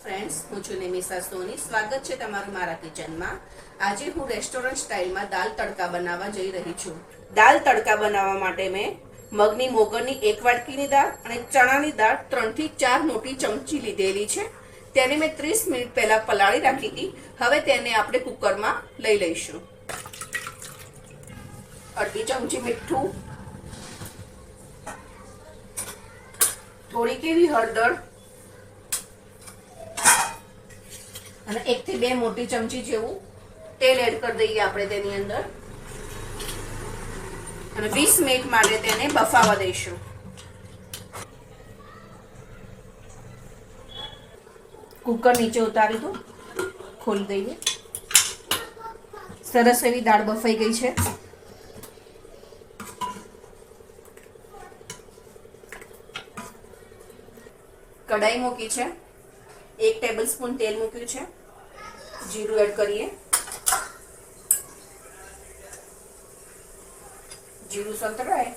Friends, હું છું નિમિષા સોની. સ્વાગત છે તમારું મારા કિચનમાં. આજે હું રેસ્ટોરન્ટ સ્ટાઇલમાં દાલ તડકા બનાવવા જઈ રહી છું. દાલ તડકા બનાવવા માટે મેં મગની મોગરની 1 વાટકીની દાળ અને ચણાની દાળ 3 થી 4 મોટી ચમચી લીધેલી છે. તેને મેં 30 મિનિટ પહેલા પલાળી રાખી હતી. હવે તેને આપણે કુકરમાં લઈ લઈશું. અડધી ચમચી મીઠું, થોડીક એવી હળદર અને 1 થી 2 મોટી ચમચી જેવું તેલ એડ કરી દઈએ આપણે તેની અંદર અને 20 મિનિટ માટે તેને બફાવા દઈશું. કુકર નીચે ઉતારી દો, ખોલી દઈએ. સરસ એવી દાળ બફાઈ ગઈ છે. કઢાઈ મૂકી છે, 1 ટેબલસ્પૂન તેલ મૂક્યું છે. જીરું એડ કરીએ. જીરું સંતળાય,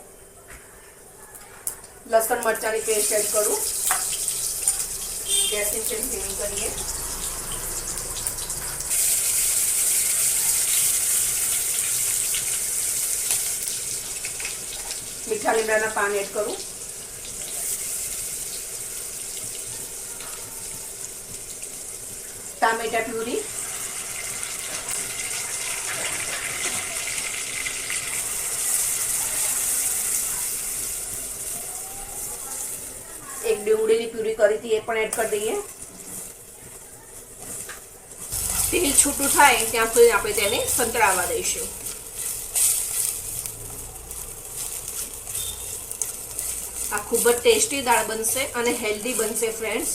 લસણ મરચાંની પેસ્ટ એડ કરું. ગેસની ફ્લેમ ધીમી કરીએ. મીઠા લીમડાના પાન એડ કરું. ટામેટા પ્યુરી, એક ડુંગળીની પ્યુરી કરી હતી એ પણ એડ કરી દઈએ. તેલ છૂટું થાય ત્યાં સુધી આપણે તેને સંતળાવવા દઈશું. આ ખૂબ જ ટેસ્ટી દાળ બનશે અને હેલ્ધી બનશે ફ્રેન્ડ્સ.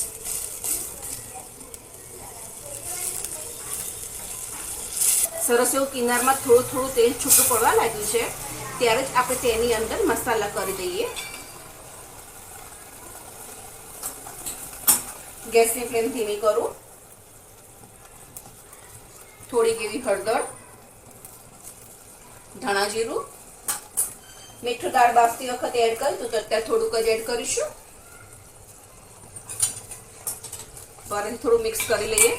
સરસ એવું કિનારમાં થોડું તેલ છૂટું પડવા લાગ્યું છે ત્યારે જ આપણે તેની અંદર મસાલા કરી દઈએ. ગેસની ફ્લેમ ધીમી કરું. થોડીક એવી હળદર, ધાણા જીરું, મીઠું દાળ બાફતી વખતે એડ કર્યું તો અત્યારે થોડુંક જ એડ કરીશું. ફરીથી થોડું મિક્સ કરી લઈએ.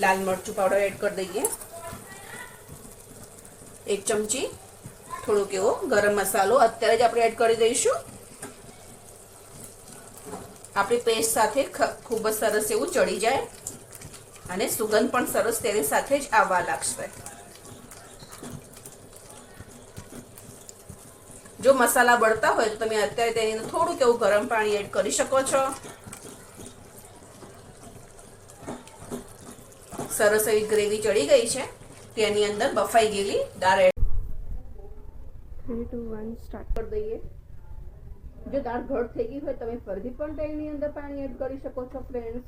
લાલ મરચું પાવડર એડ કરી દઈએ. 1 ચમચી થોડોક એવો ગરમ મસાલો અત્યારે જ આપણે એડ કરી દઈશું. આપણી પેસ્ટ સાથે ખૂબ જ સરસ એવું ચડી જાય અને સુગંધ પણ સરસ તેની સાથે જ આવવા લાગશે. જો મસાલા બળતા હોય તો તમે અત્યારે તેની અંદર થોડુંક એવું ગરમ પાણી એડ કરી શકો છો. સરસ એવી ગ્રેવી ચડી ગઈ છે. તેની અંદર બફાઈ ગયેલી દાળ એડ 3, 2, 1 સ્ટાર્ટ કરી દઈએ. જો દાળ ઘટ થઈ ગઈ હોય તમે ફરીથી પણ તેની અંદર પાણી એડ કરી શકો છો ફ્રેન્ડ્સ.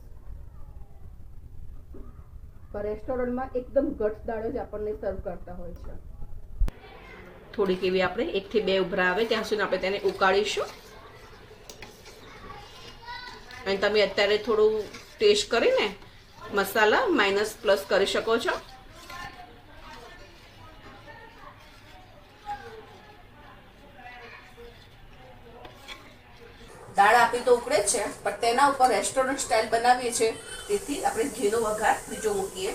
પર રેસ્ટોરન્ટમાં એકદમ ઘટ દાળ જ આપણને સર્વ કરતા હોય છે. થોડીક એવી આપણે 1 થી 2 ઉભરા આવે ત્યાં સુધી આપણે તેને ઉકાળીશું. અને તમે અત્યારે થોડું ટેસ્ટ કરીને મસાલા માઇનસ પ્લસ કરી શકો છો. દાળ આપી તો ઉકળે છે પણ તેના ઉપર રેસ્ટોરન્ટ સ્ટાઇલ બનાવીએ છીએ તેથી આપણે ઘીનો વઘાર બીજો મૂકીએ.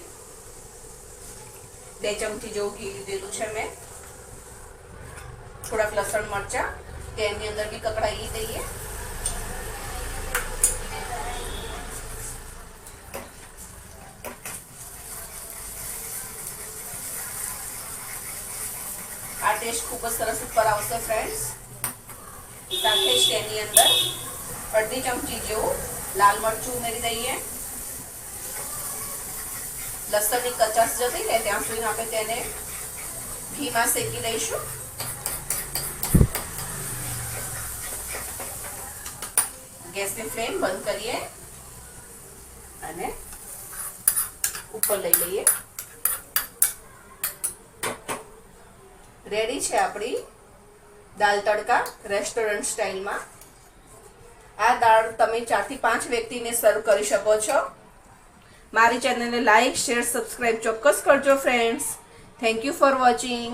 2 ચમચી જેવું ઘી લીધેલું છે મેં. થોડાક લસણ મરચાં તેની અંદર બી કકડાઈ દઈએ. આ ટેસ્ટ ખૂબ જ સરસ ઉપર આવશે ફ્રેન્ડ્સ. સાથે જ તેની અંદર અડધી ચમચી જેવું લાલ મરચું ઉમેરી દઈએ. લસણની કચાશ જતી રહે ત્યાં સુધી આપણે તેને ઘીમાં શેકી દઈશું. ગેસની ફ્લેમ બંધ કરીએ અને ઉપર લઈ લઈએ. રેડી છે આપણી દાલ તડકા રેસ્ટોરન્ટ સ્ટાઇલમાં. આ દાળ તમે 4 થી 5 વ્યક્તિને સર્વ કરી શકો છો. મારી ચેનલને લાઈક, શેર, સબસ્ક્રાઇબ ચોક્કસ કરજો friends. Thank you for watching.